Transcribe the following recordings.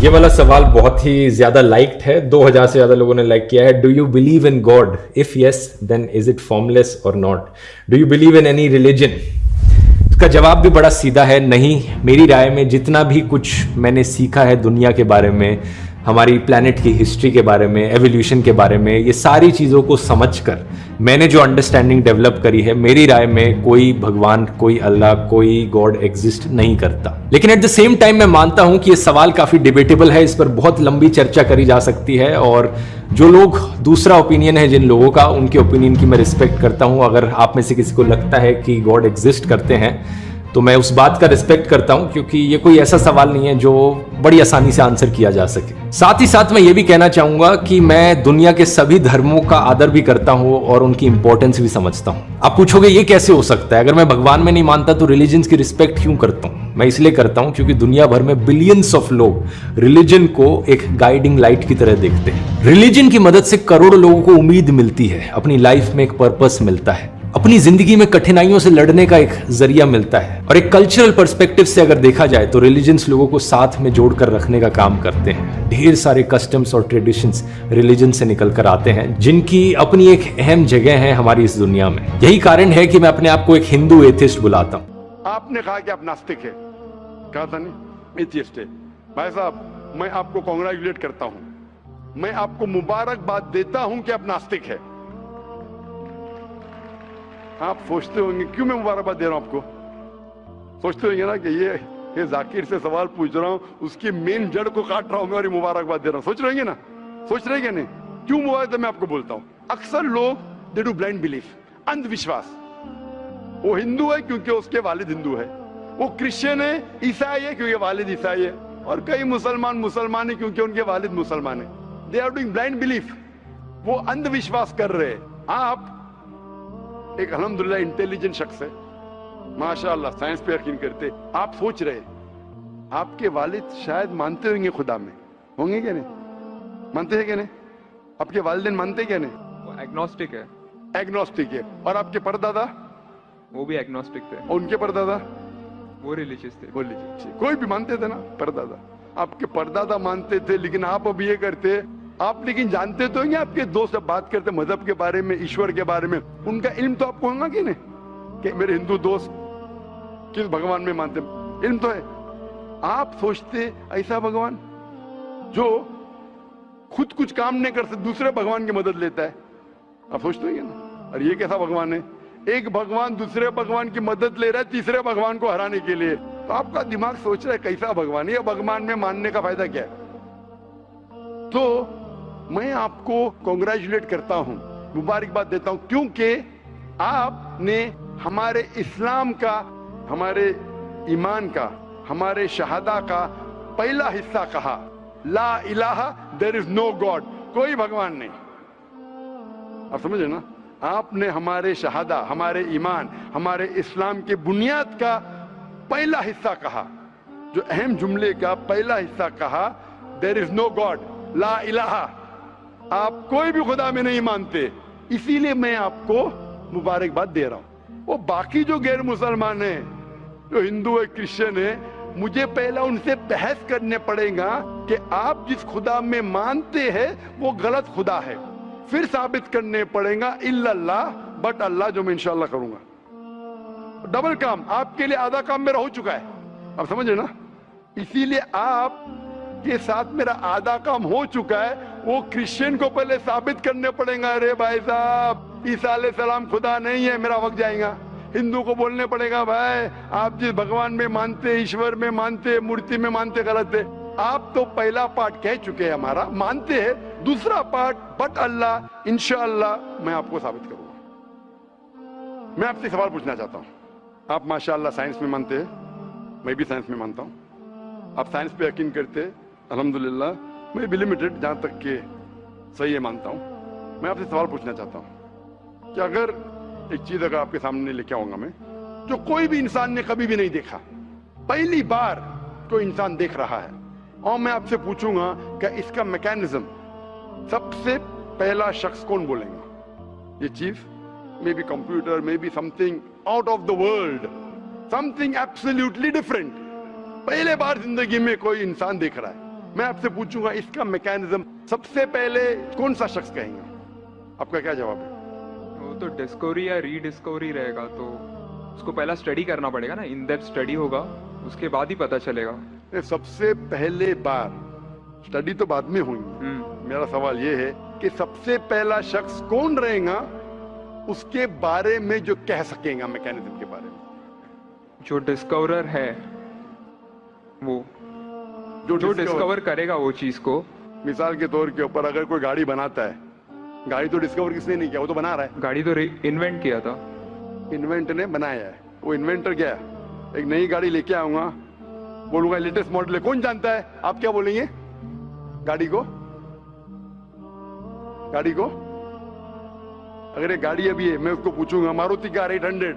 ये वाला सवाल बहुत ही ज्यादा लाइक्ड है, 2000 से ज्यादा लोगों ने लाइक किया है। Do you believe in God? If yes then is it formless और not? Do you believe in any religion? इसका जवाब भी बड़ा सीधा है, नहीं। मेरी राय में जितना भी कुछ मैंने सीखा है दुनिया के बारे में, हमारी प्लैनेट की हिस्ट्री के बारे में, एवोल्यूशन के बारे में, ये सारी चीज़ों को समझकर मैंने जो अंडरस्टैंडिंग डेवलप करी है, मेरी राय में कोई भगवान, कोई अल्लाह, कोई गॉड एग्जिस्ट नहीं करता। लेकिन एट द सेम टाइम मैं मानता हूं कि ये सवाल काफ़ी डिबेटेबल है, इस पर बहुत लंबी चर्चा करी जा सकती है। और जो लोग, दूसरा ओपिनियन है जिन लोगों का, उनके ओपिनियन की मैं रिस्पेक्ट करता हूं। अगर आप में से किसी को लगता है कि गॉड एग्जिस्ट करते हैं तो मैं उस बात का रिस्पेक्ट करता हूं, क्योंकि ये कोई ऐसा सवाल नहीं है जो बड़ी आसानी से आंसर किया जा सके। साथ ही साथ मैं ये भी कहना चाहूंगा कि मैं दुनिया के सभी धर्मों का आदर भी करता हूं और उनकी इंपॉर्टेंस भी समझता हूं। आप पूछोगे ये कैसे हो सकता है? अगर मैं भगवान में नहीं मानता तो रिलीजन की रिस्पेक्ट क्यों करता हूं? मैं इसलिए करता हूं क्योंकि दुनिया भर में बिलियंस ऑफ लोग रिलीजन को एक गाइडिंग लाइट की तरह देखते हैं। रिलीजन की मदद से करोड़ों लोगों को उम्मीद मिलती है, अपनी लाइफ में एक पर्पस मिलता है, अपनी जिंदगी में कठिनाइयों से लड़ने का एक जरिया मिलता है। और एक कल्चरल पर्सपेक्टिव से अगर देखा जाए तो रिलीजन्स लोगों को साथ में जोड़कर रखने का काम करते हैं। ढेर सारे कस्टम्स और ट्रेडिशंस रिलीजन से निकल कर आते हैं, जिनकी अपनी एक अहम जगह है हमारी इस दुनिया में। यही कारण है कि मैं अपने आप को एक हिंदू एथिस्ट बुलाता हूँ। आपने कहा कि आप नास्तिक है, कहा था नहीं, एथिस्ट है। भाई साहब, मैं आपको कांग्रेचुलेट करता हूं, मैं आपको मुबारकबाद देता हूं कि आप नास्तिक है। आप सोचते होंगे क्यों मैं मुबारकबाद दे रहा हूं आपको? सोचते होंगे ना कि ये जाकिर से सवाल पूछ रहा हूं, उसकी मेन जड़ को काट रहा हूं मैं और ये मुबारकबाद दे रहा हूं। सोच रहे ना? सोच रहे क्या नहीं? क्यों मुबारक? मैं आपको बोलता हूं, अक्सर लोग दे डू ब्लाइंड बिलीफ, अंधविश्वास। वो हिंदू है क्योंकि उसके वालिद हिंदू है, वो क्रिश्चियन है, ईसाई है क्योंकि वालिद ईसाई है, और कई मुसलमान है क्योंकि उनके वालिद मुसलमान है। They are doing blind belief, वो अंधविश्वास कर रहे हैं। आप एक अल्हम्दुलिल्लाह इंटेलिजेंट शख्स है, माशाअल्लाह, साइंस पे यकीन करते। आप सोच रहे आपके वालिद शायद मानते होंगे खुदा में, होंगे क्या नहीं? मानते हैं क्या नहीं? आपके वालिदैन मानते क्या नहीं? वो एग्नोस्टिक है। एग्नोस्टिक है। और आपके परदादा? वो भी एग्नोस्टिक थे। और उनके परदादा? वो रिलीजियस थे। वो रिलीजियस, कोई भी मानते थे ना परदादा। आपके परदादा मानते थे, लेकिन आप अब ये करते। आप लेकिन जानते तो हैं, आपके दोस्त जब बात करते मजहब के बारे में, ईश्वर के बारे में, उनका इल्म तो आपको होगा कि नहीं कि मेरे हिंदू दोस्त किस भगवान में मानते? इल्म तो है। आप सोचते ऐसा भगवान जो खुद कुछ काम नहीं कर सकते, दूसरे भगवान की मदद लेता है? आप सोचते हैं ना? और ये कैसा भगवान है? एक भगवान दूसरे भगवान की मदद ले रहा है तीसरे भगवान को हराने के लिए। तो आपका दिमाग सोच रहा है कैसा भगवान है, ये भगवान में मानने का फायदा क्या है? तो मैं आपको कांग्रेचुलेट करता हूं, मुबारकबाद देता हूं, क्योंकि आपने हमारे इस्लाम का, हमारे ईमान का, हमारे शहादा का पहला हिस्सा कहा, ला इलाहा, देयर इज नो गॉड, कोई भगवान नहीं। आप समझे ना? आपने हमारे शहादा, हमारे ईमान, हमारे इस्लाम के बुनियाद का पहला हिस्सा कहा, जो अहम जुमले का पहला हिस्सा कहा, देयर इज नो गॉड, ला इलाहा। आप कोई भी खुदा में नहीं मानते, इसीलिए मैं आपको मुबारकबाद दे रहा हूं। वो बाकी जो गैर मुसलमान है, जो हिंदू है, क्रिश्चियन है, मुझे पहला उनसे बहस करने पड़ेगा कि आप जिस खुदा में मानते हैं वो गलत खुदा है, फिर साबित करने पड़ेगा इल्लल्लाह, बट अल्लाह, जो मैं इंशाअल्लाह करूंगा। डबल काम, आपके लिए आधा काम मेरा हो चुका है, आप समझे ना? इसीलिए आप के साथ मेरा आधा काम हो चुका है। वो क्रिश्चियन को पहले साबित करने पड़ेगा, अरे भाई साहब ईसा अलैहिस्सलाम खुदा नहीं है, मेरा वक्त जाएगा। हिंदू को बोलने पड़ेगा, भाई आप जिस भगवान में मानते, ईश्वर में मानते, मूर्ति में मानते, गलत है। आप तो पहला पार्ट कह चुके हैं, हमारा मानते हैं। दूसरा पार्ट, बट अल्लाह, इंशाअल्लाह मैं आपको साबित करूंगा। मैं आपसे सवाल पूछना चाहता हूं। आप माशाअल्लाह साइंस में मानते हैं, मैं भी साइंस में मानता हूं। आप साइंस पे यकीन करते हैं, अल्हम्दुलिल्लाह। मैं भी लिमिटेड, जहां तक के सही है, मानता हूं। मैं आपसे सवाल पूछना चाहता हूं कि अगर एक चीज अगर आपके सामने लेके आऊंगा मैं, जो कोई भी इंसान ने कभी भी नहीं देखा, पहली बार कोई इंसान देख रहा है, और मैं आपसे पूछूंगा कि इसका मैकेनिज्म, सबसे पहला शख्स कौन बोलेगा? ये चीज may be computer, may be something out of the world, something absolutely different. पहले बार जिंदगी में कोई इंसान देख रहा है, मैं आपसे पूछूंगा इसका मैकेनिज्म सबसे पहले कौन सा शख्स कहेंगे? आपका क्या जवाब है? वो तो डिस्कवरी या रीडिस्कवरी रहेगा, तो उसको पहला स्टडी करना पड़ेगा ना, इन डेप्थ स्टडी होगा, उसके बाद ही पता चलेगा। ये सबसे पहले बार स्टडी तो बाद में होंगी। मेरा सवाल ये है कि सबसे पहला शख्स कौन रहेगा उसके बारे में जो कह सकेगा मैकेनिज्म के बारे में? जो डिस्कवरर है, वो जो डिस्कवर करेगा वो चीज को। मिसाल के तौर के ऊपर अगर कोई गाड़ी बनाता है, गाड़ी तो डिस्कवर किसने नहीं किया, वो तो बना रहा है। गाड़ी तो इन्वेंट किया था, इन्वेंट ने बनाया है। वो इन्वेंटर क्या है? एक नई गाड़ी लेके आऊंगा, बोलूंगा लेटेस्ट मॉडल है, कौन जानता है? आप क्या बोलेंगे? गाड़ी को अगर ये गाड़ी अभी है, मैं उसको पूछूंगा मारुति कार 800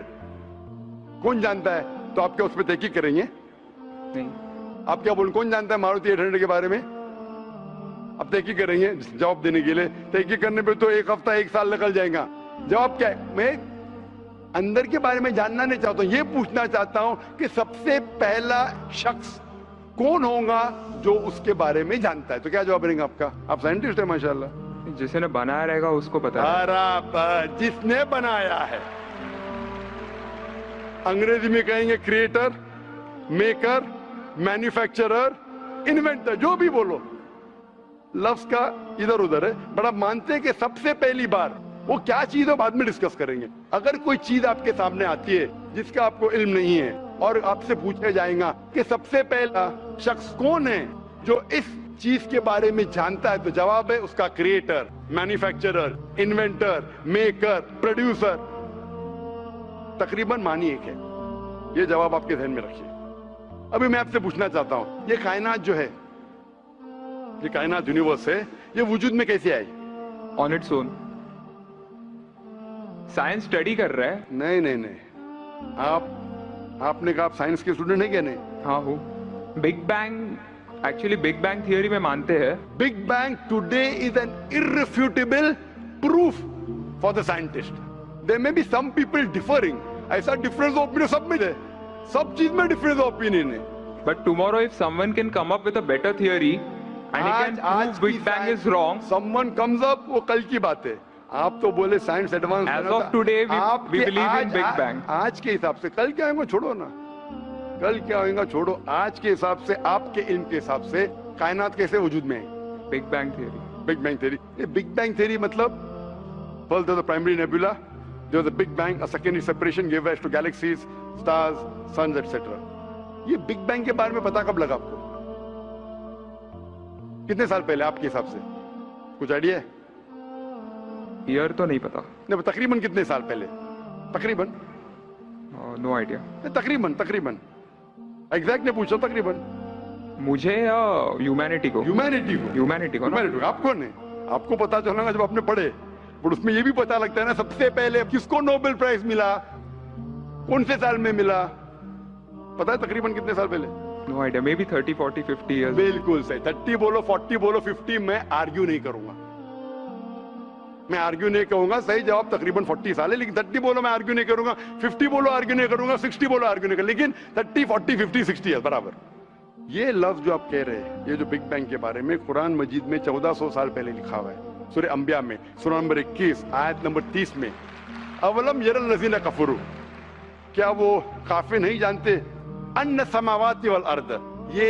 कौन जानता है, तो आप क्या उस पर तहकीक करेंगे? नहीं। आप क्या बोलेंगे? कौन जानता है मारुति 800 के बारे में? आप तहकीक करेंगे जवाब देने के लिए? तहकीक करने पे तो एक हफ्ता 1 साल निकल जाएगा। जवाब क्या है? मैं अंदर के बारे में जानना नहीं चाहता हूं, ये पूछना चाहता हूं कि सबसे पहला शख्स कौन होगा जो उसके बारे में जानता है। तो क्या जवाब रहेगा आपका? आप साइंटिस्ट है माशाल्लाह। जिसने बनाया रहेगा उसको पता है। बराबर, जिसने बनाया है। अंग्रेजी में कहेंगे क्रिएटर, मेकर, मैन्युफैक्चरर, इन्वेंटर, जो भी बोलो, लफ्ज का इधर उधर है। बड़ा मानते हैं कि सबसे पहली बार वो क्या चीज है बाद में डिस्कस करेंगे। अगर कोई चीज आपके सामने आती है जिसका आपको इल्म नहीं है और आपसे पूछा जाएगा कि सबसे पहला शख्स कौन है जो इस चीज के बारे में जानता है, तो जवाब है उसका creator, manufacturer, inventor, maker, producer. तकरीबन मानी एक है। ये जवाब आपके ध्यान में रखिए। अभी मैं आपसे पूछना चाहता हूं, ये कायनात जो है, ये कायनात यूनिवर्स है, ये वजूद में कैसे आई? On its own. Science study कर रहा है। नहीं, आपने कहा आप साइंस के स्टूडेंट है क्या? नहीं। हाँ हूँ। Big bang, actually big bang theory में मानते हैं। Big bang today is an irrefutable proof for the scientist. There may be some people differing, ऐसा डिफरेंस ऑफ ओपिनियन सब में है, सब चीज में डिफरेंस ऑफ ओपिनियन है। But tomorrow if someone can come up with a better theory and he can prove big bang is wrong, someone comes up, वो कल की बात है। आप तो बोले science advance. Age of today we believe in big bang. आज के हिसाब से, कल क्या होगा छोड़ो ना, कल क्या होगा छोड़ो, आज के हिसाब से, आपके इल्म के हिसाब से कायनात कैसे वजूद में है? Big bang theory. Big bang theory. ये बिग बैंग थियरी मतलब first the primary nebula, there was a big bang, a secondary separation give rise to galaxies, stars, suns etcetera. ये बिग बैंग के बारे में पता कब लगा आपको? कितने साल पहले आपके हिसाब से? कुछ आइडिया है? ईयर तो नहीं पता। नहीं, तकरीबन कितने साल पहले? तकरीबन? No idea. तकरीबन एग्जैक्ट ने पूछो। तकरीबन मुझे या ह्यूमैनिटी को? ह्यूमैनिटी को। आपको नहीं, आपको पता चलेगा जब आपने पढ़े। पर उसमें ये भी पता लगता है ना, सबसे पहले किसको नोबेल प्राइज मिला, कौन से साल में मिला, पता है तकरीबन कितने साल पहले? No idea, maybe 30, 40, 50 years. बिल्कुल सही। 30 बोलो, 40 बोलो, 50, मैं आर्ग्यू नहीं करूंगा। मैं आर्ग्यू नहीं कहूंगा, सही जवाब तकरीबन 40 साल है। लेकिन 30 बोलो मैं आर्ग्यू नहीं करूंगा, 50 बोलो आर्ग्यू नहीं करूंगा, 60 बोलो आर्ग्यू नहीं करूंगा, लेकिन 30, 40, 50, 60 है बराबर। ये लफ्ज जो आप कह रहे हैं, ये जो बिग बैंग के बारे में कुरान मजीद में 1400 साल पहले लिखा हुआ है। सूरह अंबिया में सूरह नंबर 21 आयत नंबर 30 में, अवलम यरल लज़ीना कफरू, क्या वो काफिर नहीं जानते, अन्न समावाति वल अर्द, ये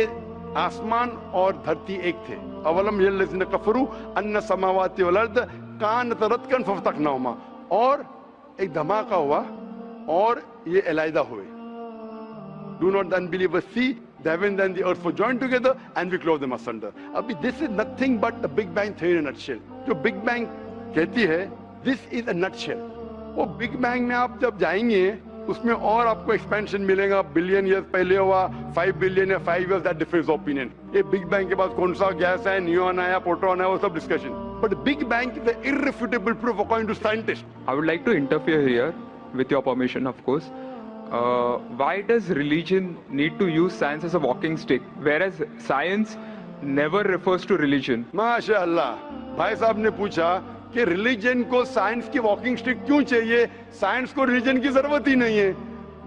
आसमान और धरती एक थे। अवलम यरल लज़ीना कफरू अन्न समावाति वल अर्द कानत रतकन फफतकनाहुमा, और एक धमाका हुआ और ये अलहदा हुए। Do not the unbelievers see the heavens and the earth were joined together and we clove them asunder. अभी this is nothing but the Big Bang theory in a nutshell. जो Big Bang कहती है, this is a nutshell. वो Big Bang में आप जब जाएंगे उसमें और आपको एक्सपेंशन मिलेगा, बिलियन ईयर्स पहले हुआ, 5 बिलियन या 5 इयर्स, दैट डिफरेंस ओपिनियन। ये बिग बैंग के बाद कौन सा गैस है, नियॉन आया, प्रोटॉन है, वो सब discussion. But big bang is the irrefutable proof according to scientist. I would like to interfere here, with your permission, of course. Why does religion need to use science as a walking stick, whereas science never refers to religion? माशाअल्लाह, भाई साहब ने पूछा कि religion को science की walking stick क्यों चाहिए, साइंस को रिलीजन की जरूरत ही नहीं है।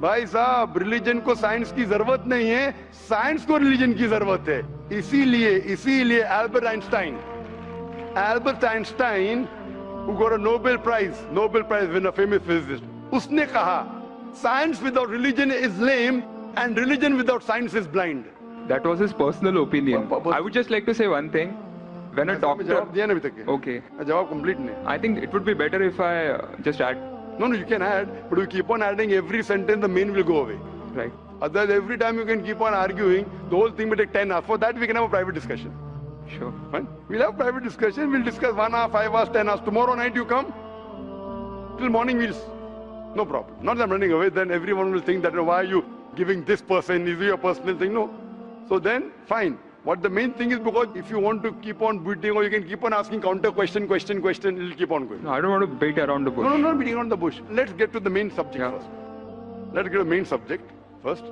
भाई साहब, रिलीजन को साइंस की जरूरत नहीं है, साइंस को रिलीजन की जरूरत है। इसीलिए Albert Einstein, who got a Nobel Prize winner, famous physicist, उसने कहा science without religion is lame and religion without science is blind. That was his personal opinion. I would just like to say one thing. When a doctor... जवाब दिया ना अभी तक? Okay. जवाब complete नहीं. I think it would be better if I just add. No, you can add, but you keep on adding every sentence, the main will go away. Right. Otherwise, every time you can keep on arguing, the whole thing will take 10 hours. For that, we can have a private discussion. Sure. Fine? We'll have private discussion. We'll discuss 1 hour, 5 hours, 10 hours. Tomorrow night you come. Till morning no problem. Not that I'm running away. Then everyone will think that, why are you giving this person? Is it your personal thing? No. So then, fine. What the main thing is, because if you want to keep on beating, or you can keep on asking counter question, it'll keep on going. No, I don't want to beat around the bush. No, not beating around the bush. Let's get to the main subject first. Let's get to the main subject first.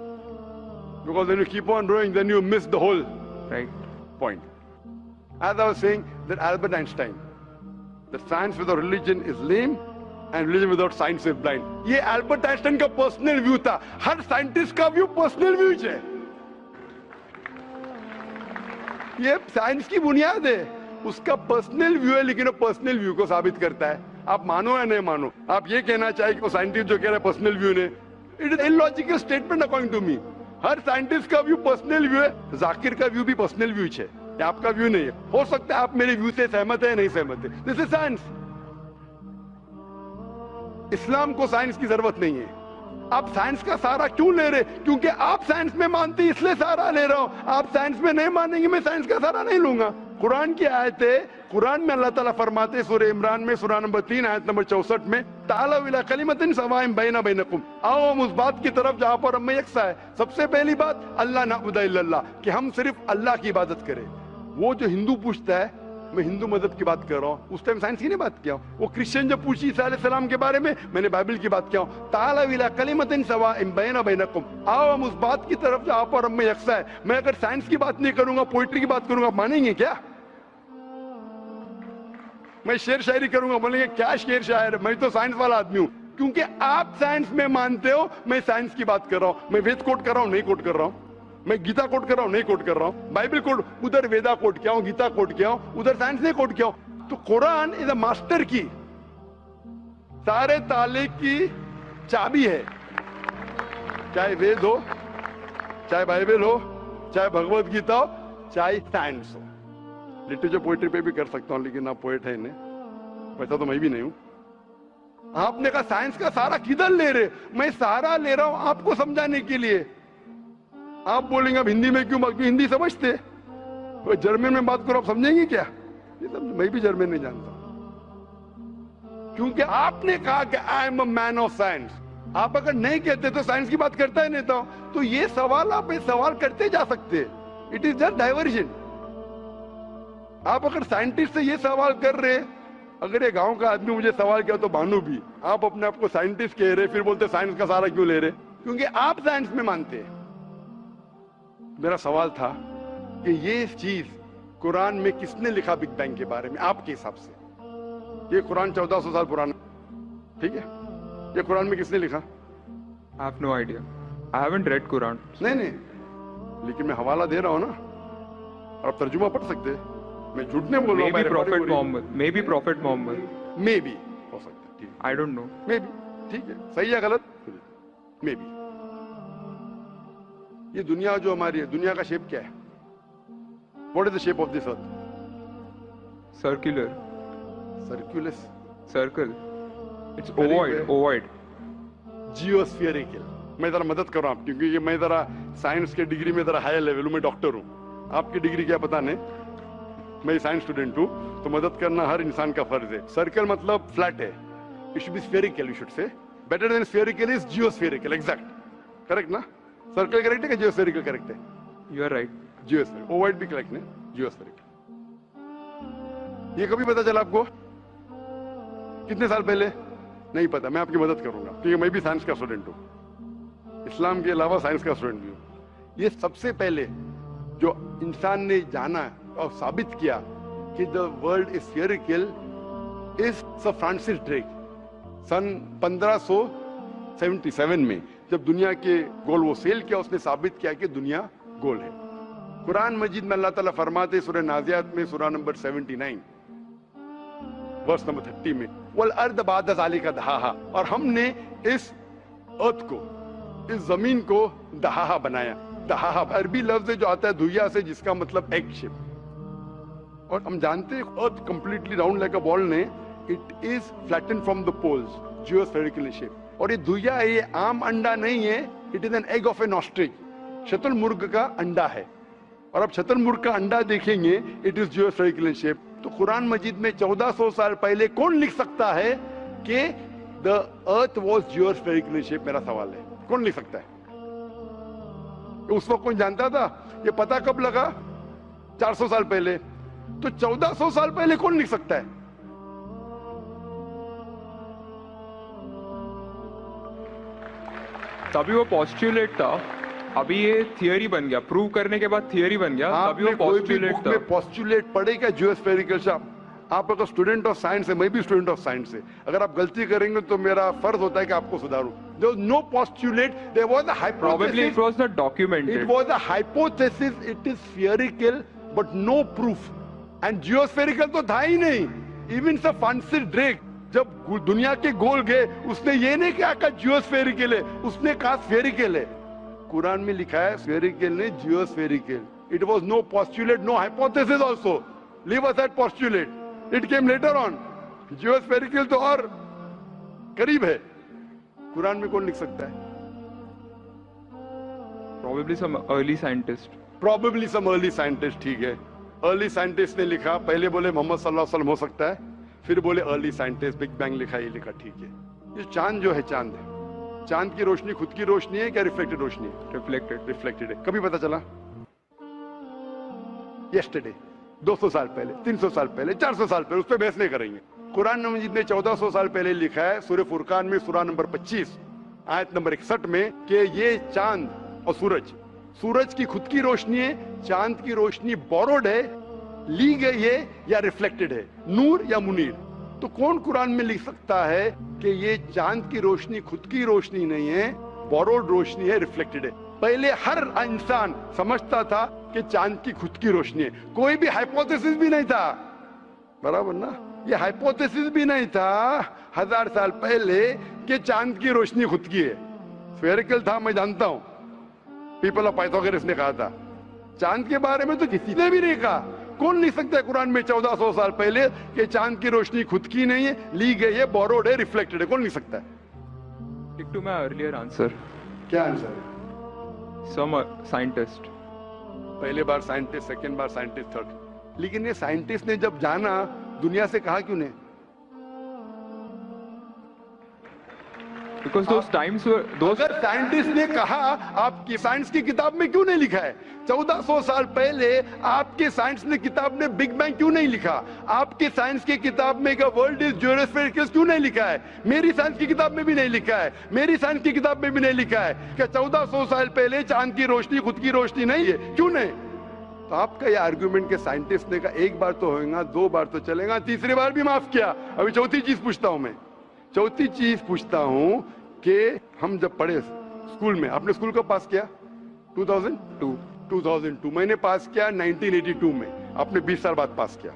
Because when you keep on growing, then you miss the whole point. As I was saying, that Albert Einstein, that science without religion is lame and religion without science is blind. ये Albert Einstein का personal view था. हर scientist का view personal view है. ये science की बुनियाद है. उसका पर्सनल व्यू है, लेकिन वो पर्सनल व्यू को साबित करता है. आप मानो या नहीं मानो, आप ये कहना चाहिए कि वो साइंटिस्ट जो कह रहा है पर्सनल व्यू ने, it is illogical statement according to me. हर साइंटिस्ट का व्यू पर्सनल व्यू है. जाकिर का व्यू भी पर्सनल व्यू है, आपका व्यू नहीं है. हो सकता है आप मेरे व्यू से सहमत है, नहीं सहमत है. This is science. इस्लाम को साइंस की जरूरत नहीं है. आप साइंस का सहारा क्यों ले रहे? क्योंकि आप साइंस में मानते, इसलिए सहारा ले रहा हूं. आप साइंस में नहीं मानेंगे, मैं साइंस का सहारा नहीं लूंगा. कुरान की आयत है, कुरान में अल्लाह ताला फरमाते, सूरह इमरान में सूरह नंबर 3 आयत नंबर 64 में, तालू इला कलिमतिन सवाइन बैना बैनकुम, आओ हम उस बात की तरफ जहां पर हम में यकसा है. सबसे पहली बात, अल्लाह नअबुद इल्लल्लाह, कि हम सिर्फ अल्लाह की इबादत करें. वो जो हिंदू पूछता है, मैं हिंदू मजहब की बात कर रहा हूं, उस टाइम साइंस की नहीं बात किया. वो क्रिश्चियन जब पूछी ईसा अलैहिस्सलाम के बारे में, मैंने बाइबल की बात किया. तालू इला कलिमतिन सवाइन बैना बैनकुम, आओ हम उस बात की तरफ जहां पर हम में यकसा है. मैं अगर साइंस की बात नहीं करूंगा, पोइट्री की बात करूंगा, मानेंगे क्या? मैं शेर शायरी करूंगा, बोलेंगे क्या शेर शायर? मैं तो साइंस वाला आदमी हूं. क्योंकि आप साइंस में मानते हो, मैं साइंस की बात कर रहा हूं. मैं वेद कोट कर रहा हूं, नहीं कोट कर रहा हूं. मैं गीता कोट कर रहा हूं, नहीं कोट कर रहा हूं. बाइबल कोट, उधर वेदा कोट किया हूं, गीता कोट किया हूं, उधर साइंस नहीं कोट किया हूं. तो कुरान इज अ मास्टर की, सारे ताले की चाबी है. चाहे वेद हो, चाहे बाइबल हो, चाहे भगवत गीता हो, चाहे साइंस हो. लिटरेचर पोएट्री पे भी कर सकता हूं, लेकिन आप पोएट है नहीं, वैसा तो मैं भी नहीं हूं. आपने कहा साइंस का सहारा किधर ले रहे? मैं सहारा ले रहा हूं आपको समझाने के लिए. आप बोलेंगे अब हिंदी में क्यों? हिंदी समझते, जर्मन में बात करो, आप समझेंगे क्या? मैं भी जर्मन नहीं जानता. क्योंकि आपने कहा कि I am a man of science. आप अगर नहीं कहते तो साइंस की बात करता ही नहीं था. तो ये सवाल आप सवाल करते जा सकते. It is just diversion. आप अगर साइंटिस्ट से ये सवाल कर रहे, अगर ये गांव का आदमी मुझे सवाल किया तो भानु भी, आप अपने आप को साइंटिस्ट कह रहे, फिर बोलते साइंस का सहारा क्यों ले रहे? क्योंकि आप साइंस में मानते हैं. मेरा सवाल था कि ये चीज कुरान में किसने लिखा बिग बैंग के बारे में आपके हिसाब से? ये कुरान 1400 साल पुराना, ठीक है? ये कुरान में किसने लिखा? I have no idea. I haven't read Quran. नहीं, लेकिन मैं हवाला दे रहा हूं ना, और आप तर्जुमा पढ़ सकते हैं. मैं झूठ नहीं बोल रहा हूं. Maybe Prophet Muhammad. Maybe Prophet Muhammad. Maybe हो सकता है. ठीक है. I don't know. Maybe. ठीक है. सही है गलत? Maybe. ये दुनिया जो हमारी है, दुनिया का शेप क्या है? What is the shape of this earth? Circular. Circulus. Circle. It's Very ovoid. well. Ovoid. Geospherical. मैं जरा मदद कर रहा हूं, क्योंकि ये मैं जरा साइंस के डिग्री में जरा हाई लेवल हूं. मैं डॉक्टर हूं, आपकी डिग्री क्या पता नहीं. मैं साइंस स्टूडेंट हूं, तो मदद करना हर इंसान का फर्ज है. सर्कल मतलब फ्लैट है. It should be spherical. You should say better than spherical is geospherical. Exact. Correct ना? सर्कल करेक्ट है कि जियोस्फेरिकल करेक्ट है? You are right. Geospherical. Ovoid भी करेक्ट है, जियोस्फेरिकल. ये कभी पता चला आपको? कितने साल पहले? नहीं पता. मैं आपकी मदद करूंगा, क्योंकि मैं भी साइंस का स्टूडेंट हूं. इस्लाम के अलावा साइंस का स्टूडेंट भी हूं. ये सबसे पहले जो इंसान ने जाना और साबित किया कि the world is spherical is sir Francis Drake. सन 1577 में जब दुनिया के गोल वो सेल किया, उसने साबित किया कि दुनिया गोल है. कुरान मजीद में अल्लाह ताला फरमाते सूरह नाज़ियात में सूरह नंबर 79 वर्स नंबर 30 में, वल अर्द बाद ज़ालिका दहाहा, और हमने इस अर्थ को, इस जमीन को दहाहा बनाया। दहाहा अरबी लफ्ज जो आता है दुया से, जिसका मतलब एग शेप, और हम जानते हैं earth completely round like a ball ने, it is flatten from the poles, geospherical shape. और ये दुया है, ये आम अंडा नहीं है, it is an egg of an ostrich, शतुरमुर्ग का अंडा है। और अब शतुरमुर्ग का अंडा देखेंगे, इट इज जियोस्फेरिकल शेप। तो कुरान मजीद में 1400 साल पहले कौन लिख सकता है कि द अर्थ वॉज जियोस्फेरिकल शेप? मेरा सवाल है, कौन लिख सकता है? उस वक्त कौन जानता था? ये पता कब लगा? 400 साल पहले। तो 1400 साल पहले कौन लिख सकता है? तभी वो पॉस्टुलेट था, अभी ये थियरी बन गया, प्रूव करने के बाद थियरी बन गया, तभी वो पॉस्टुलेट था। पॉस्टुलेट पढ़ेगा जियोस्फेरिकल शेप। आप अगर स्टूडेंट ऑफ साइंस है, मैं भी स्टूडेंट ऑफ साइंस है, अगर आप गलती करेंगे तो मेरा फर्ज होता है कि आपको सुधारूं। There was no postulate, there was a hypothesis. Probably it was not documented. It was a hypothesis, it is spherical but no proof. And geospherical तो था ही नहीं। Even Sir Francis Drake जब दुनिया के गोल गए, उसने ये नहीं कहा जियोस्फेरिकल है, उसने कहा स्फेरिकल है। कुरान में लिखा है स्फेरिकल ने जियोस्फेरिकल। It was no postulate, no hypothesis also. Leave aside postulate. It came later on. जियोस्फेरिकल तो और करीब है। कुरान में कौन लिख सकता है? Probably some early scientist. Probably some early scientist, ठीक है। अर्ली साइंटिस्ट ने लिखा, पहले बोले मोहम्मद सल्लल्लाहु अलैहि वसल्लम हो सकता है, फिर बोले अर्ली साइंटिस्ट, बिग बैंग लिखा, ये लिखा, ठीक है। ये चांद जो है, चांद है, चांद की रोशनी खुद की रोशनी है क्या रिफ्लेक्टेड रोशनी है? रिफ्लेक्टेड है। कभी पता चला? यस्टरडे, 200 साल पहले, 300 साल पहले, 400 साल पहले, उस पर बहस नहीं करेंगे। कुरान मजीद ने 1400 साल पहले लिखा है सूरह फुरकान में सूरह नंबर 25 आयत नंबर 61 में कि ये चांद और सूरज की खुद की रोशनी है, चांद की रोशनी बोरोड है, ली गई है या रिफ्लेक्टेड है, नूर या मुनीर। तो कौन कुरान में लिख सकता है कि ये चांद की रोशनी खुद की रोशनी नहीं है, बोरोड रोशनी है, रिफ्लेक्टेड है? पहले हर इंसान समझता था कि चांद की खुद की रोशनी है, कोई भी हाइपोथेसिस भी नहीं था, बराबर ना? ये हाइपोथेसिस भी नहीं था 1000 साल पहले कि चांद की रोशनी खुद की है। स्फेरिकल था, मैं जानता हूं, पीपल ऑफ पाइथागोरस ने कहा था। चांद के बारे में तो किसी ने भी नहीं कहा। कौन लिख सकता है कुरान में 1400 साल पहले कि चांद की रोशनी खुद की नहीं है, ली गई है, बोरोड है, रिफ्लेक्टेड है? कौन लिख सकता है? Stick to my earlier answer. क्या आंसर है? Some scientist. पहले बार साइंटिस्ट, सेकेंड बार साइंटिस्ट, थर्ड। लेकिन ये साइंटिस्ट ने जब जाना, दुनिया से कहा क्यों नहीं? Because those times were those. अगर साइंटिस्ट ने कहा, आपकी साइंस की किताब में क्यों नहीं लिखा है? 1400 साल पहले आपके साइंस ने किताब में बिग बैंग क्यों नहीं लिखा? आपके साइंस की किताब में वर्ल्ड इज जियोस्फेरिकल क्यों नहीं लिखा है? मेरी साइंस की किताब में भी नहीं लिखा है, मेरी साइंस की किताब में भी नहीं लिखा है कि 1400 साल पहले चांद की रोशनी खुद की रोशनी नहीं है। क्यों नहीं? तो आपका ये आर्ग्यूमेंट के साइंटिस्ट ने कहा एक बार तो होगा, 2 बार तो चलेगा, तीसरी बार भी माफ किया। अभी चौथी चीज पूछता हूं मैं, चौथी चीज पूछता हूं कि हम जब पढ़े स्कूल में, आपने स्कूल कब पास किया? 2002। मैंने पास किया 1982 में, आपने 20 साल बाद पास किया।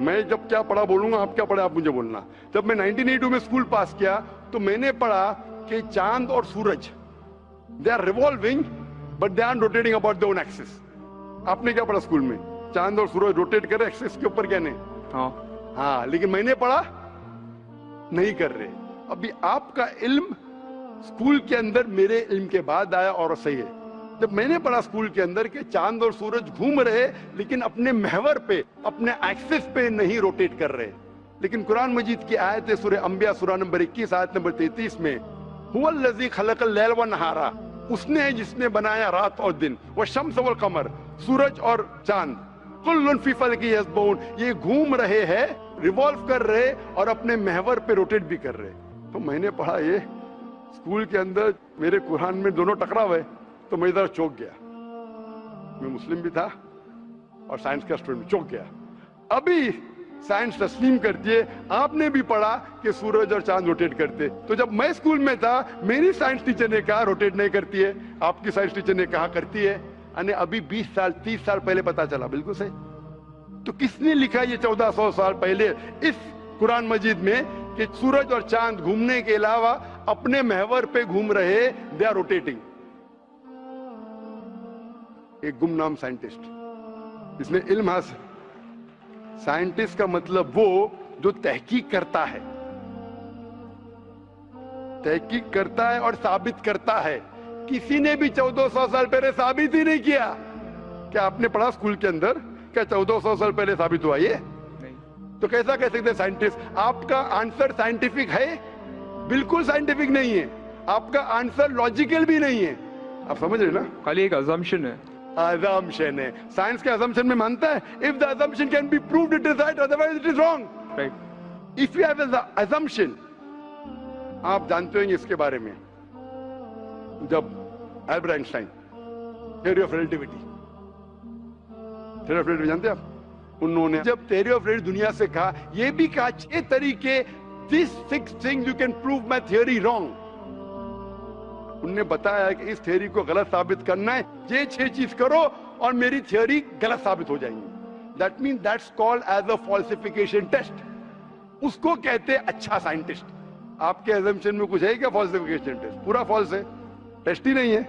मैं जब क्या पढ़ा बोलूंगा, आप क्या पढ़ा आप मुझे बोलना। जब मैं 1982 में स्कूल पास किया तो मैंने पढ़ा कि चांद और सूरज, they are revolving but they are rotating about their own axis. आपने क्या पढ़ा स्कूल में? चांद और सूरज रोटेट कर रहे, एक्सिस के ऊपर क्या नहीं? हाँ, लेकिन मैंने पढ़ा नहीं कर रहे। अभी आपका इल्म स्कूल के अंदर मेरे इल्म के बाद आया और सही है। जब मैंने पढ़ा स्कूल के अंदर कि चांद और सूरज घूम रहे लेकिन अपने महवर पे, अपने एक्सिस पे नहीं रोटेट कर रहे। लेकिन कुरान मजीद की आयत है सूरह अंबिया सूरह नंबर 21 आयत नंबर 33 में, हुवल्लज़ी खलक़ल लैल व नहारा, उसने है जिसने बनाया रात और दिन, व शम्स वल कमर, सूरज और चांद, कुल्लुन फी फ़ल्किन यस्बहून, ये घूम रहे हैं, रिवॉल्व कर रहे और अपने महवर पे रोटेट भी कर रहे। तो मैंने पढ़ा ये स्कूल के अंदर, मेरे कुरान में दोनों टकराव है, तो मैं इधर चौंक गया। मैं मुस्लिम भी था और साइंस का स्टूडेंट, चौंक गया। अभी साइंस तस्लीम करती है, आपने भी पढ़ा कि सूरज और चांद रोटेट करते। तो जब मैं स्कूल में था, मेरी साइंस टीचर ने कहा रोटेट नहीं करती है, आपकी साइंस टीचर ने कहा करती है। અને अभी 20 साल 30 साल पहले पता चला। बिल्कुल सही। तो किसने लिखा ये 1400 साल पहले इस कुरान मजीद में कि सूरज और चांद घूमने के अलावा अपने महवर पे घूम रहे, दे आर रोटेटिंग। एक गुमनाम साइंटिस्ट, इसने इल्म हासिल। साइंटिस्ट का मतलब वो जो तहकीक करता है, तहकीक करता है और साबित करता है। किसी ने भी 1400 साल पहले साबित ही नहीं किया। क्या आपने पढ़ा स्कूल के अंदर क्या 1400 साल पहले साबित हुआ ये? नहीं। तो कैसा कह सकते साइंटिस्ट? आपका आंसर साइंटिफिक है? बिल्कुल साइंटिफिक नहीं है। आपका आंसर लॉजिकल भी नहीं है। आप समझ रहे ना? खाली एक अजम्पशन है। अजम्पशन है। साइंस के अजम्पशन में मानता है if the assumption can be proved it is right, otherwise it is wrong. Right. If you have an assumption, आप जानते होंगे इसके बारे में, जब Albert Einstein theory of relativity, theory of relativity जानते हैं आप? उन्होंने जब थ्योरी ऑफ रिलेटिविटी दुनिया से कहा, यह भी कहा 6 तरीके, this 6 things you can prove my theory wrong. उन्होंने बताया कि इस थ्योरी को गलत साबित करना है, ये 6 चीज करो और मेरी थ्योरी गलत साबित हो जाएंगी। That mean that's called as a falsification test. उसको कहते हैं अच्छा साइंटिस्ट। आपके अजम्पशन में कुछ है क्या फॉल्सिफिकेशन टेस्ट? पूरा फॉल्स है, टेस्ट ही नहीं है।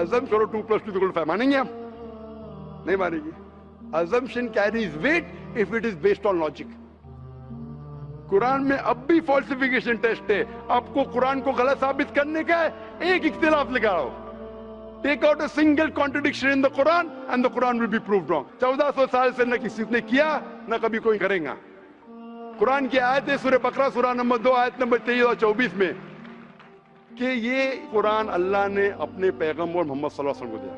अजम करो 2 + 2 = 5, मानेंगे आप? नहीं मानेंगे। assumption carries weight if it is based on logic. Quran में अब भी फॉल्सिफिकेशन टेस्ट है। आपको कुरान को गलत साबित करने का है, एक इख्तिलाफ लगाओ, take out a single contradiction in the Quran and the Quran will be proved wrong. 1400 साल से न किसी ने किया न कभी कोई करेगा। कुरान की आयत है सूरह बकरा सूरह नंबर 2 आयत नंबर 23 और 24 में कि ये कुरान अल्लाह ने अपने पैगंबर मोहम्मद सल्लल्लाहु अलैहि वसल्लम को दिया।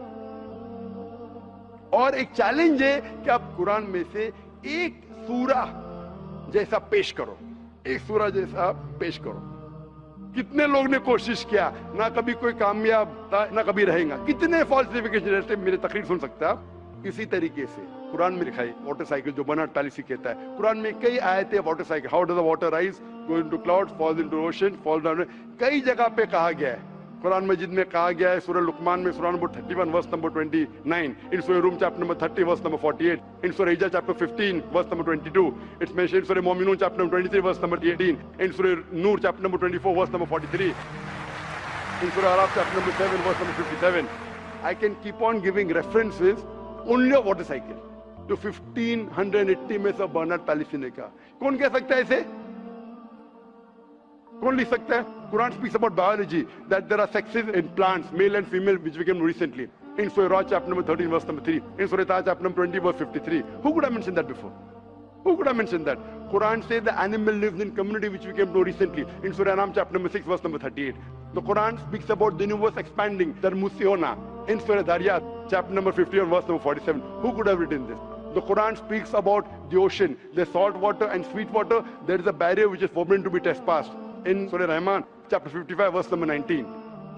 और एक चैलेंज है कि आप कुरान में से एक सूरा जैसा पेश करो, एक सूरा जैसा पेश करो। कितने लोग ने कोशिश किया, ना कभी कोई कामयाब था ना कभी रहेगा। कितने फॉल्सिफिकेशन जैसे मेरे तकरीर सुन सकते हैं आप। इसी तरीके से कुरान में लिखा है मोटरसाइकिल जो बर्नार्ड पॉलिसी कहता है। कुरान में कई आयतें water cycle, how does the water rise, go into clouds, falls into ocean, falls down, कई जगह पे कहा गया है। कुरान मजीद में कहा गया है सूरह लुकमान में सूरह number 31 verse number 29, in Surah Rum chapter number 30 verse number 48, in Surah Hijr chapter 15 verse number 22, it's mentioned in Surah Muminun chapter number 23 verse number 18, in Surah Nur chapter number 24 verse number 43, in Surah Araf chapter number 7 verse number 57। I can keep on giving references only of motorcycle to 1580 में सब Bernard policy ने कहा। कौन कह सकता है इसे? कौन लिख सकता है? Quran speaks about biology that there are sexes in plants, male and female, which we came recently. In Surah Ra chapter number 13 verse number 3, in Surah Taha chapter number 20 verse 53. Who could have mentioned that before? Who could have mentioned that? Quran says the animal lives in community, which we came to recently. In Surah Anam chapter number 6 verse number 38. The Quran speaks about the universe expanding, the Musiona. In Surah Dariyat chapter number 51 verse number 47. Who could have written this? The Quran speaks about the ocean, the salt water and sweet water. There is a barrier which is forbidden to be trespassed. In Surah Rahman chapter 55 verse number 19.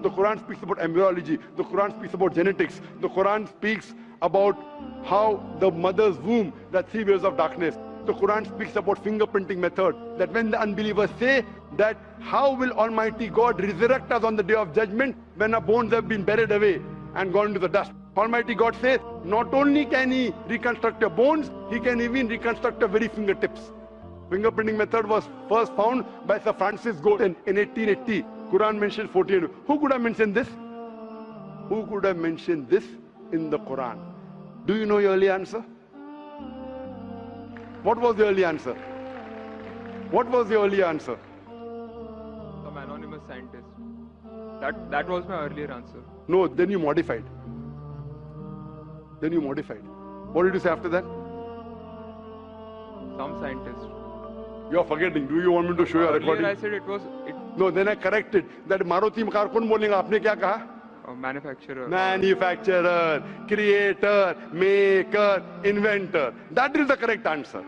The Quran speaks about embryology. The Quran speaks about genetics. The Quran speaks about how the mother's womb, that 3 years of darkness. The Quran speaks about fingerprinting method, that when the unbelievers say that how will Almighty God resurrect us on the day of judgment when our bones have been buried away and gone into the dust. Almighty God says not only can he reconstruct your bones, he can even reconstruct your very fingertips. Fingerprinting method was first found by Sir Francis Galton in 1880. Quran mentions 14. Who could have mentioned this? Who could have mentioned this in the Quran? Do you know your early answer? What was the early answer? What was the early answer? Some anonymous scientist. That was my earlier answer. No, then you modified. Then you modified. What did you say after that? Some scientist. You are forgetting. Do you want me to show you a recording? Earlier I said it was No, then I corrected. That Maruti car कौन बोलेगा? आपने क्या कहा? a manufacturer. Manufacturer, creator, maker, inventor. That is the correct answer.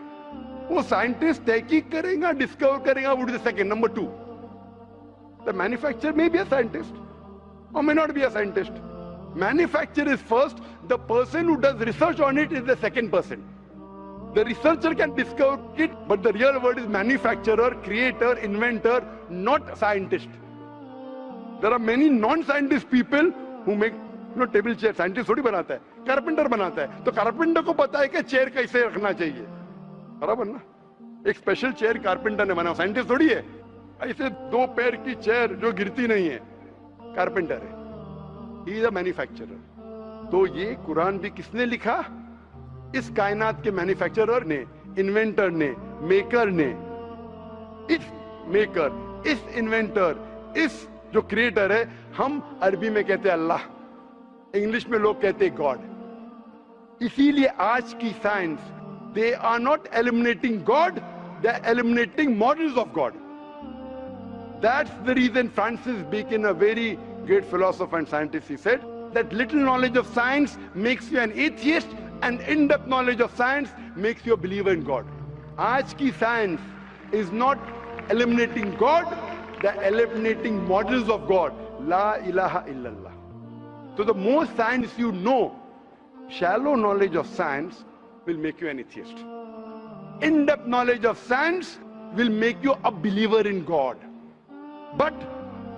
वो scientist तहकीक करेगा, discover करेगा, वो is the second. Number 2, the manufacturer may be a scientist or may not be a scientist. Manufacturer is first, the person who does research on it is the second person. The researcher can discover it, but the real word is manufacturer, creator, inventor, not scientist. There are many non-scientist people who make no table chair scientist थोड़ी बनाता है, carpenter बनाता है। तो carpenter को पता है कि चेयर कैसे रखना चाहिए, बराबर ना। एक स्पेशल चेयर कारपेंटर ने बनाया, साइंटिस्ट थोड़ी है। ऐसे 2 पैर की चेयर जो गिरती नहीं है, कारपेंटर है, ही इज अ मैन्युफैक्चरर। तो ये कुरान भी किसने लिखा? इस कायनात के मैन्युफैक्चरर ने, इन्वेंटर ने, मेकर ने। इस मेकर, इस इन्वेंटर, इस जो क्रिएटर है, हम अरबी में कहते हैं अल्लाह, इंग्लिश में लोग कहते हैं गॉड। इसीलिए आज की science, they are not eliminating God, they are eliminating models of God. That's the reason Francis Bacon, a very great philosopher and scientist, he said that little knowledge of science makes you an atheist and in-depth knowledge of science makes you a believer in God. आज की science is not eliminating God, they're eliminating models of God. La ilaha illallah. So the more science you know, shallow knowledge of science will make you an atheist. In-depth knowledge of science will make you a believer in God. But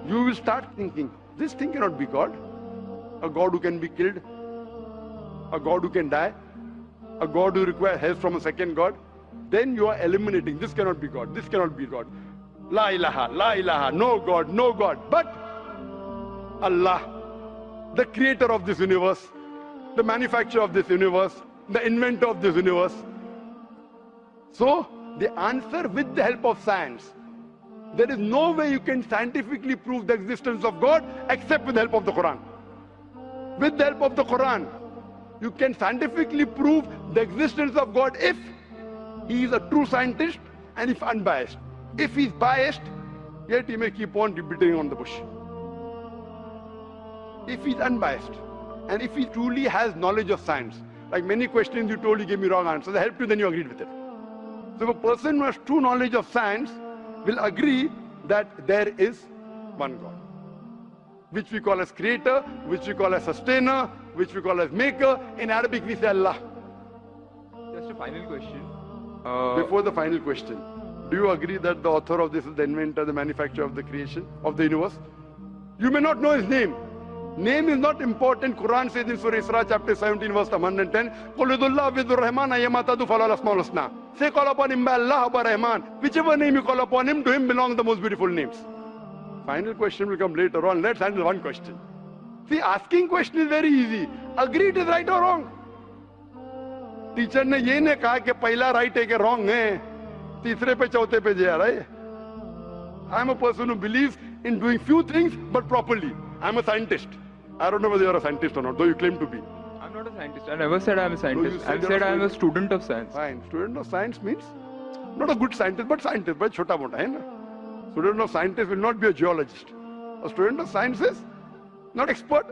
you will start thinking, this thing cannot be God. A God who can be killed, a God who can die, a God who requires help from a second God. Then you are eliminating, this cannot be God, this cannot be God. La ilaha, no God, no God. But Allah, the creator of this universe, the manufacturer of this universe, the inventor of this universe. So the answer with the help of science. There is no way you can scientifically prove the existence of God except with the help of the Quran. With the help of the Quran, you can scientifically prove the existence of God if he is a true scientist and if unbiased. If he is biased, yet he may keep on beating on the bush. If he is unbiased and if he truly has knowledge of science, like many questions you told, you gave me wrong answers, I helped you, then you agreed with it. So if a person who has true knowledge of science will agree that there is one God, which we call as creator, which we call as sustainer, which we call as maker. In Arabic we say Allah. Just a final question. Before the final question, do you agree that the author of this is the inventor, the manufacturer of the creation of the universe? You may not know his name. Name is not important. Quran says in Surah Isra chapter 17 verse 110, قُلْ ادُوا اللَّهَ وَادْعُوا الرَّحْمَنَ أَيَّمَّا تَدْعُوا فَلَهُ الْأَسْمَاءُ الْحُسْنَى. Say call upon him by Allah or by Rahman. Whichever name you call upon him, to him belong the most beautiful names. Final question will come later on. Let's handle one question. See, asking question is very easy. Agree it is right or wrong. Teacher ने ये नहीं कहा कि पहला right है कि wrong है, तीसरे पे चौथे पे जा रहा है. I am a person who believes in doing few things but properly. I am a scientist. I don't know whether you are a scientist or not, though you claim to be. I'm not a scientist. I never said I'm a scientist. I said I'm a student of science. Fine. Student of science means not a good scientist, but scientist. But chota mota hai na. Student of scientist will not be a geologist. A student of science is not expert.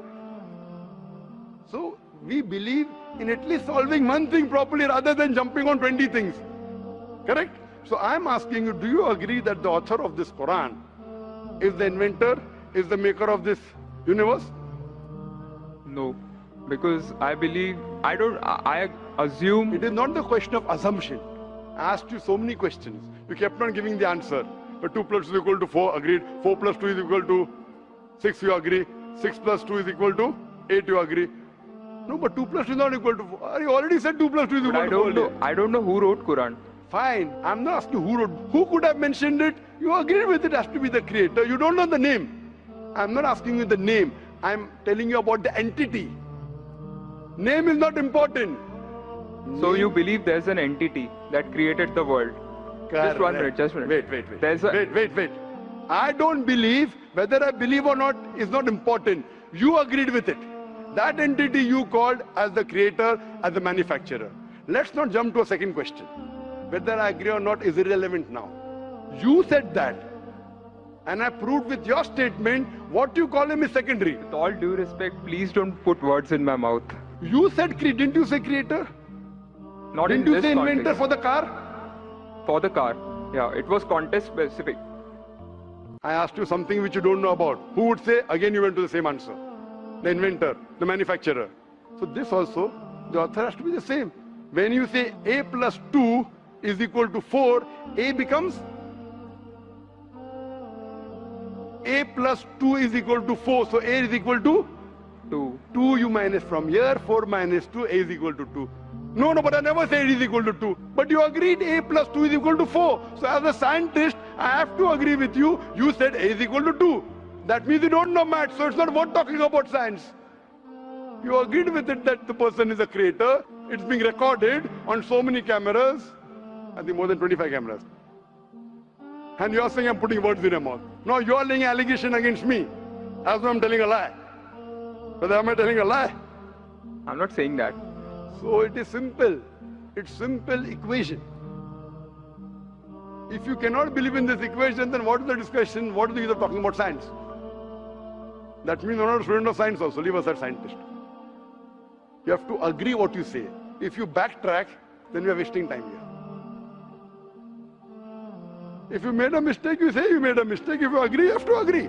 So we believe in at least solving one thing properly rather than jumping on 20 things. Correct? So I'm asking you, do you agree that the author of this Quran is the inventor, is the maker of this universe? No, because I believe, I assume. It is not the question of assumption. I asked you so many questions. You kept on giving the answer. But 2 plus 2 is equal to 4, agreed. 4 plus 2 is equal to 6, you agree. 6 plus 2 is equal to 8, you agree. No, but 2 plus 2 is not equal to 4. You already said 2 plus 2 is equal to 4. I don't know who wrote Quran. Fine. I'm not asking who wrote. Who could have mentioned it? You agreed with it has to be the creator. You don't know the name. I'm not asking you the name. I'm telling you about the entity. Name is not important. So you believe there's an entity that created the world? Correct. Just 1 minute, just 1 minute. Wait. Wait. I don't believe, whether I believe or not is not important. You agreed with it. That entity you called as the creator, as the manufacturer. Let's not jump to a second question. Whether I agree or not is irrelevant now. You said that. And I proved with your statement what you call him is secondary. With all due respect, please don't put words in my mouth. You said, didn't you say creator? Not Didn't in you this say inventor context. for the car? For the car. Yeah, it was context specific. I asked you something which you don't know about. Who would say? Again you went to the same answer. The inventor, the manufacturer. So this also, the author has to be the same. When you say A plus 2 is equal to 4, A becomes A plus 2 is equal to 4. So A is equal to 2. 2 you minus from here, 4 minus 2, a is equal to 2. No, but I never said it is equal to 2. But you agreed a plus 2 is equal to 4. So as a scientist, I have to agree with you. You said a is equal to 2. That means you don't know maths, so it's not worth talking about science. You agreed with it that the person is a creator. It's being recorded on so many cameras. I think more than 25 cameras. And you're saying I'm putting words in your mouth. No, you're laying allegation against me. As though I'm telling a lie. Whether am I telling a lie? I'm not saying that. So it is simple. It's simple equation. If you cannot believe in this equation, then what is the discussion? What is the use of talking about science? That means you're not a student of science also. Leave aside scientist. You have to agree what you say. If you backtrack, then we are wasting time here. If you made a mistake, you say you made a mistake. If you agree, you have to agree.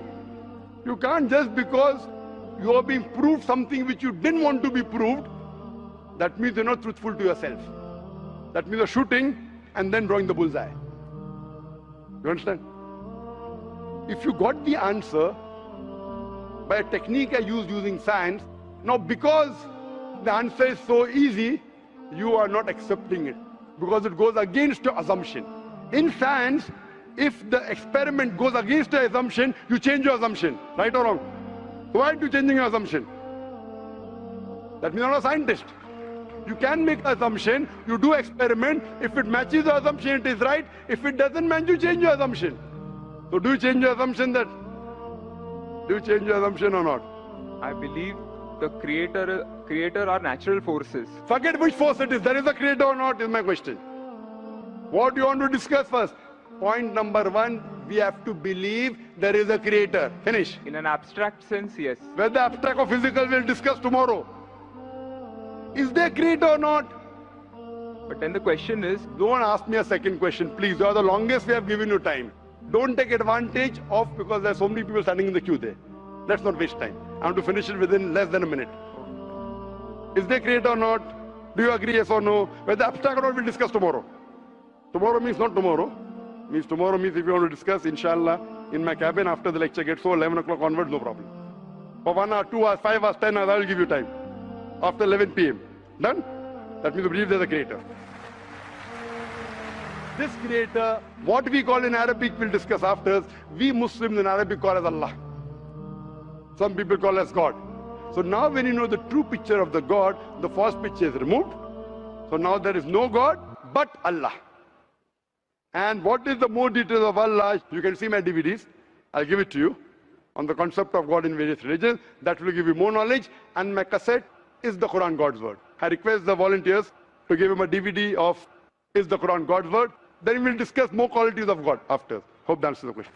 You can't just because you are being proved something which you didn't want to be proved, that means you're not truthful to yourself. That means you're shooting and then drawing the bullseye. You understand? If you got the answer by a technique I used using science, now because the answer is so easy, you are not accepting it because it goes against your assumption. In science, if the experiment goes against your assumption, you change your assumption, right or wrong? Why are you changing your assumption? That means you're not a scientist. You can make an assumption, you do experiment, if it matches the assumption, it is right. If it doesn't match, you change your assumption. So do you change your assumption that? Do you change your assumption or not? I believe the creator are natural forces. Forget which force it is, there is a creator or not is my question. What do you want to discuss first? Point number 1, we have to believe there is a creator. Finish. In an abstract sense, yes. Whether abstract or physical we'll discuss tomorrow. Is there a creator or not? But then the question is, Don't ask me a second question, please. You are the longest we have given you time. Don't take advantage of because there are so many people standing in the queue there. Let's not waste time. I want to finish it within less than a minute. Is there a creator or not? Do you agree, yes or no? Whether abstract or not, we'll discuss tomorrow. Tomorrow means not tomorrow. Means tomorrow means if you want to discuss, inshallah, in my cabin after the lecture gets so 11 o'clock onwards, no problem. For 1 hour, 2 hours, 5 hours, 10 hours, I will give you time. After 11 p.m. Done? That means you believe there's a creator. This creator, what we call in Arabic, we'll discuss after. We Muslims in Arabic call as Allah. Some people call as God. So now when you know the true picture of the God, the false picture is removed. So now there is no God but Allah. And what is the more details of Allah? You can see my DVDs. I'll give it to you on the concept of God in various religions. That will give you more knowledge. And my cassette is the Quran God's word. I request the volunteers to give him a DVD of Is the Quran God's word? Then we'll discuss more qualities of God after. Hope that answers the question.